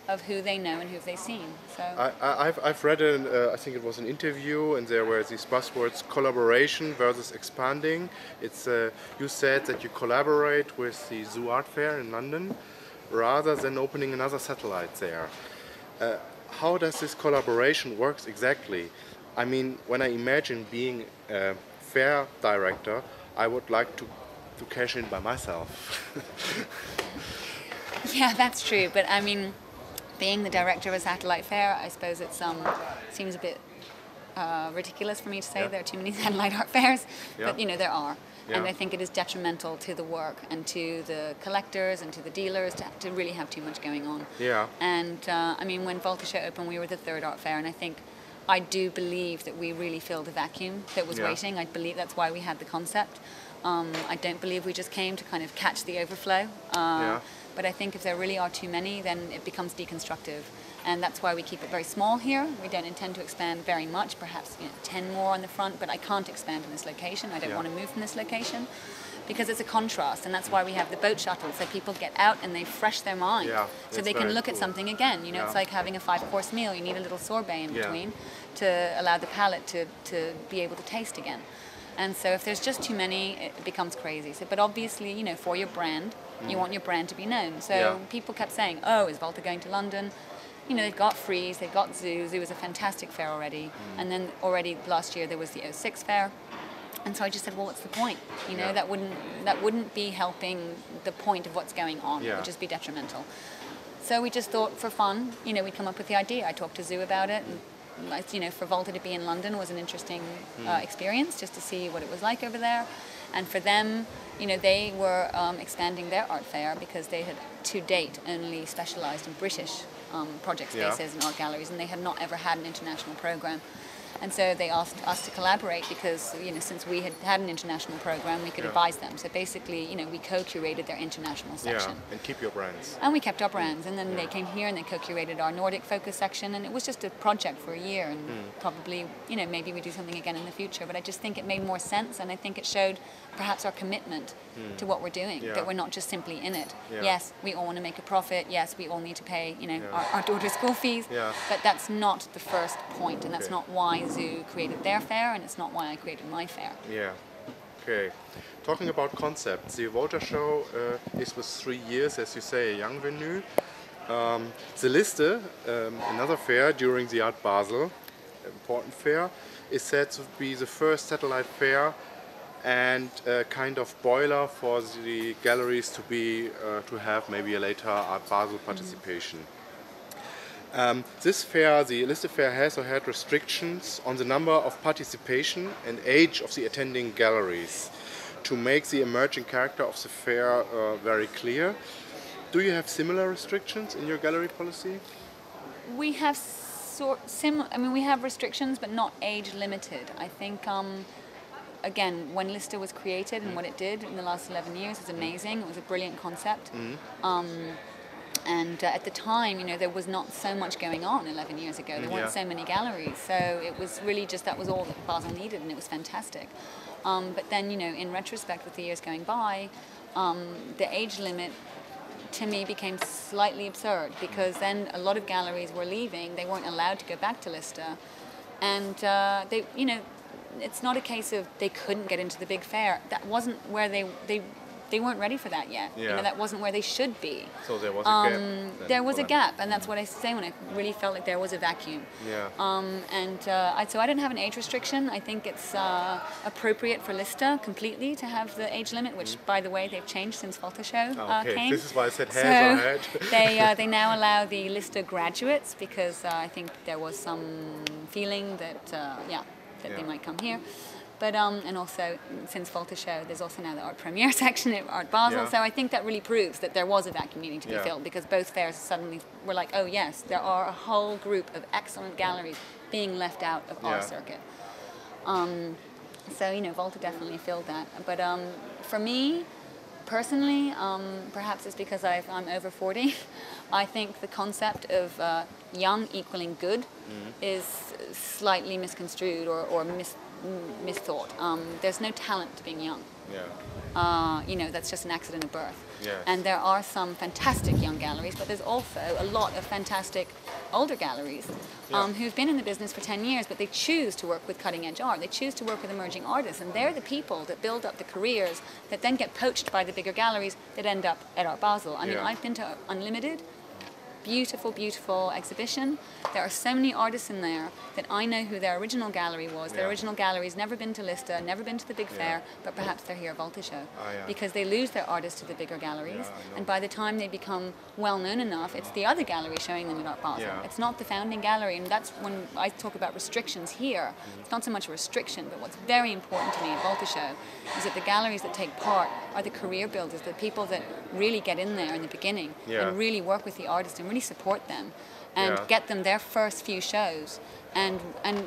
of who they know and who they've seen. So I've read I think it was an interview, and there were these buzzwords: collaboration versus expanding. It's you said that you collaborate with the Zoo Art Fair in London rather than opening another satellite there. How does this collaboration work exactly? I mean, when I imagine being a fair director, I would like to cash in by myself. yeah, that's true. But I mean, being the director of a satellite fair, I suppose it seems a bit ridiculous for me to say there are too many satellite art fairs, but you know there are. And I think it is detrimental to the work and to the collectors and to the dealers to really have too much going on. Yeah. And I mean, when Voltashow opened, we were the third art fair, and I do believe that we really filled a vacuum that was waiting. I believe that's why we had the concept. I don't believe we just came to kind of catch the overflow. But I think if there really are too many, then it becomes deconstructive. And that's why we keep it very small here. We don't intend to expand very much, perhaps 10 more on the front, but I can't expand in this location. I don't want to move from this location because it's a contrast, and that's why we have the boat shuttle, so people get out and they fresh their mind. So they can look at something again. You know, it's like having a 5-course meal. You need a little sorbet in between to allow the palate to be able to taste again. And so if there's just too many, it becomes crazy. So, but obviously, you know, for your brand, you want your brand to be known. So people kept saying, oh, is Volta going to London? You know, they've got Frieze, they've got Zoo. Zoo was a fantastic fair already. And then already last year there was the 06 fair. And so I just said, well, what's the point? You know, that wouldn't be helping the point of what's going on. It would just be detrimental. So we just thought for fun, you know, we'd come up with the idea. I talked to Zoo about it, and you know, for Volta to be in London was an interesting experience, just to see what it was like over there. And for them, you know, they were expanding their art fair because they had to date only specialized in British project spaces and art galleries, and they had not ever had an international program. And so they asked us to collaborate because, you know, since we had an international program, we could advise them. So basically, you know, we co-curated their international section. And keep your brands. And we kept our brands. And then they came here and they co-curated our Nordic focus section. And it was just a project for a year. And probably, you know, maybe we do something again in the future. But I just think it made more sense. And I think it showed perhaps our commitment to what we're doing, that we're not just simply in it. Yes, we all want to make a profit. Yes, we all need to pay, you know, our daughter's school fees. But that's not the first point, and that's not why Zoo created their fair, and it's not why I created my fair. Okay. Talking about concepts, the Voltashow is with 3 years, as you say, a young venue. The Liste, another fair during the Art Basel, important fair, is said to be the first satellite fair and a kind of boiler for the galleries to be to have maybe a later Art Basel participation. This fair, the Liste fair, has or had restrictions on the number of participation and age of the attending galleries to make the emerging character of the fair very clear. Do you have similar restrictions in your gallery policy? We have we have restrictions, but not age limited. I think again, when Liste was created and what it did in the last 11 years is amazing. It was a brilliant concept. And at the time, you know, there was not so much going on 11 years ago. There weren't so many galleries. So it was really just, that was all that Basel needed, and it was fantastic. But then, you know, in retrospect, with the years going by, the age limit to me became slightly absurd, because then a lot of galleries were leaving. They weren't allowed to go back to Liste. And they, you know, it's not a case of they couldn't get into the big fair. That wasn't where they weren't ready for that yet. You know, that wasn't where they should be. So there was a gap. There was a gap, and that's what I say when I really felt like there was a vacuum. So I don't have an age restriction. I think it's appropriate for Liste completely to have the age limit, which, by the way, they've changed since Voltashow came. This is why I said hands on head. They now allow the Liste graduates, because I think there was some feeling that they might come here. But and also, since Voltashow, there's also now the Art Premiere section at Art Basel. So I think that really proves that there was a vacuum needing to be filled, because both fairs suddenly were like, oh yes, there are a whole group of excellent galleries being left out of our circuit. So, you know, Volta definitely filled that. But for me, personally, perhaps it's because I'm over 40, I think the concept of young equaling good is slightly misconstrued or misthought. There's no talent to being young. Mm. You know, that's just an accident of birth. Yes. And there are some fantastic young galleries, but there's also a lot of fantastic older galleries who've been in the business for 10 years, but they choose to work with cutting-edge art. They choose to work with emerging artists, and they're the people that build up the careers that then get poached by the bigger galleries that end up at Art Basel. I mean, I've been to Unlimited. Beautiful, beautiful exhibition. There are so many artists in there that I know who their original gallery was. Their original gallery's never been to Lista, never been to the big fair, but perhaps they're here at Voltashow. Because they lose their artists to the bigger galleries, and by the time they become well known enough, it's the other gallery showing them at Art Basel. It's not the founding gallery, and that's when I talk about restrictions here. It's not so much a restriction, but what's very important to me at Voltashow is that the galleries that take part are the career builders, the people that really get in there in the beginning and really work with the artists and really support them and get them their first few shows, and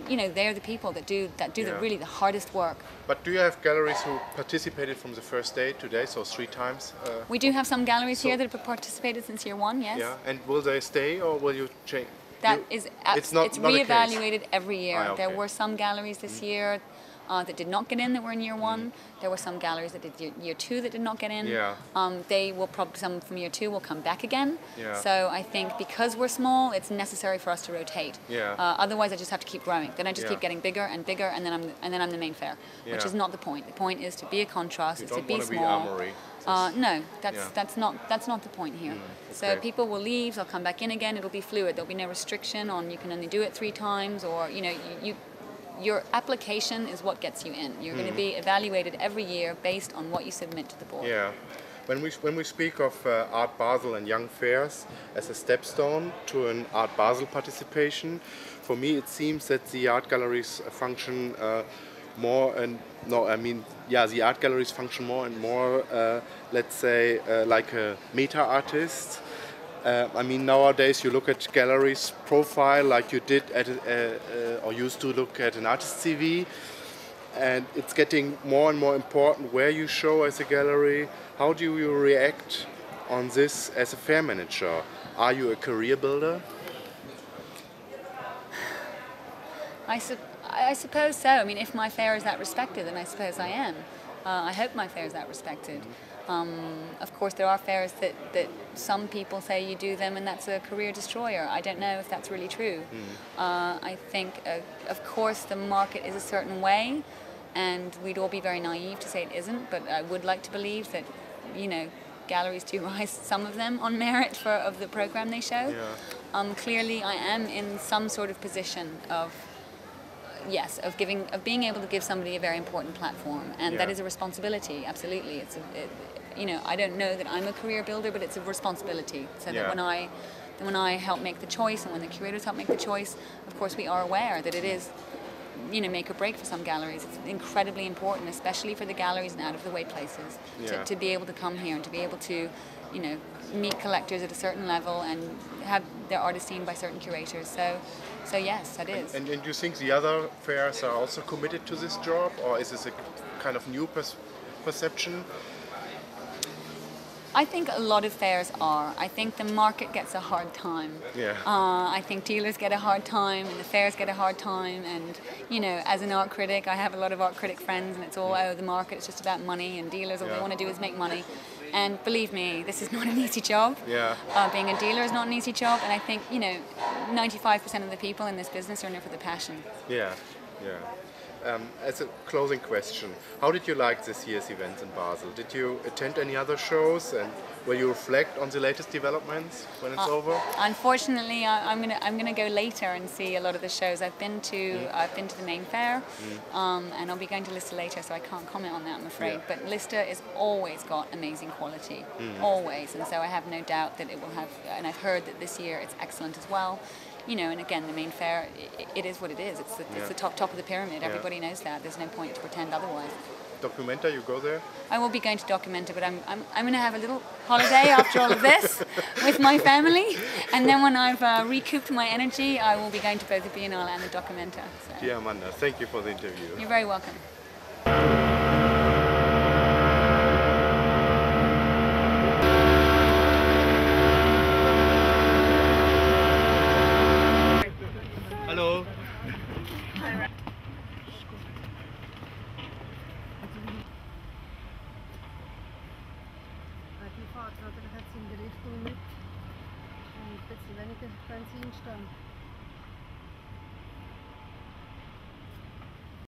you know, they're the people that do the really the hardest work. But do you have galleries who participated from the first day today, so 3 times? We do have some galleries here that have participated since year 1, yes. Yeah, and will they stay or will you change? It's reevaluated every year. Okay. There were some galleries this year that did not get in that were in year 1. There were some galleries that did year 2 that did not get in. They will probably, some from year 2 will come back again. So I think because we're small, it's necessary for us to rotate. Otherwise, I just have to keep growing. Then I just keep getting bigger and bigger, and then I'm the main fair, which is not the point. The point is to be a contrast. It's to be small. No, that's not the point here. So people will leave, they'll come back in again. It'll be fluid. There'll be no restriction on you can only do it 3 times, or you know your application is what gets you in. You're going to be evaluated every year based on what you submit to the board. Yeah. When we speak of Art Basel and young fairs as a stepstone to an Art Basel participation, for me it seems that the art galleries function more and the art galleries function more and more, let's say, like a meta artist. I mean, nowadays you look at galleries profile like you did at or used to look at an artist CV, and it's getting more and more important where you show as a gallery. How do you react on this as a fair manager? Are you a career builder? I suppose so. I mean, if my fair is that respected, then I suppose I am. I hope my fair is that respected. Of course, there are fairs that some people say you do them and that's a career destroyer. I don't know if that's really true. I think, of course, the market is a certain way, and we'd all be very naive to say it isn't, but I would like to believe that, you know, galleries do rise, some of them, on merit of the program they show. Clearly, I am in some sort of position of being able to give somebody a very important platform, and that is a responsibility. Absolutely, you know, I don't know that I'm a career builder, but it's a responsibility. So that when I help make the choice, and when the curators help make the choice, of course we are aware that it is, you know, make or break for some galleries. It's incredibly important, especially for the galleries in out-of-the-way places, to be able to come here and to be able to, you know, meet collectors at a certain level and have their artists seen by certain curators. So yes, that is. And do you think the other fairs are also committed to this job, or is this a kind of new perception? I think a lot of fairs are. I think the market gets a hard time. I think dealers get a hard time, and the fairs get a hard time. And you know, as an art critic, I have a lot of art critic friends, and it's all the market. It's just about money, and dealers all they want to do is make money. And believe me, this is not an easy job. Being a dealer is not an easy job, and I think, you know, 95% of the people in this business are in it for the passion. As a closing question, how did you like this year's events in Basel? Did you attend any other shows, and will you reflect on the latest developments when it's over? Unfortunately, I'm gonna go later and see a lot of the shows. I've been to the main fair, and I'll be going to Lista later, so I can't comment on that, I'm afraid. But Lista has always got amazing quality, always, and so I have no doubt that it will have. And I've heard that this year it's excellent as well. You know, and again, the main fair, it is what it is. It's the top of the pyramid. Everybody knows that. There's no point to pretend otherwise. Documenta, you go there? I will be going to Documenta, but I'm going to have a little holiday after all of this with my family, and then when I've recouped my energy, I will be going to both the Biennale and the Documenta. So. Dear Amanda, thank you for the interview. You're very welcome. welcome.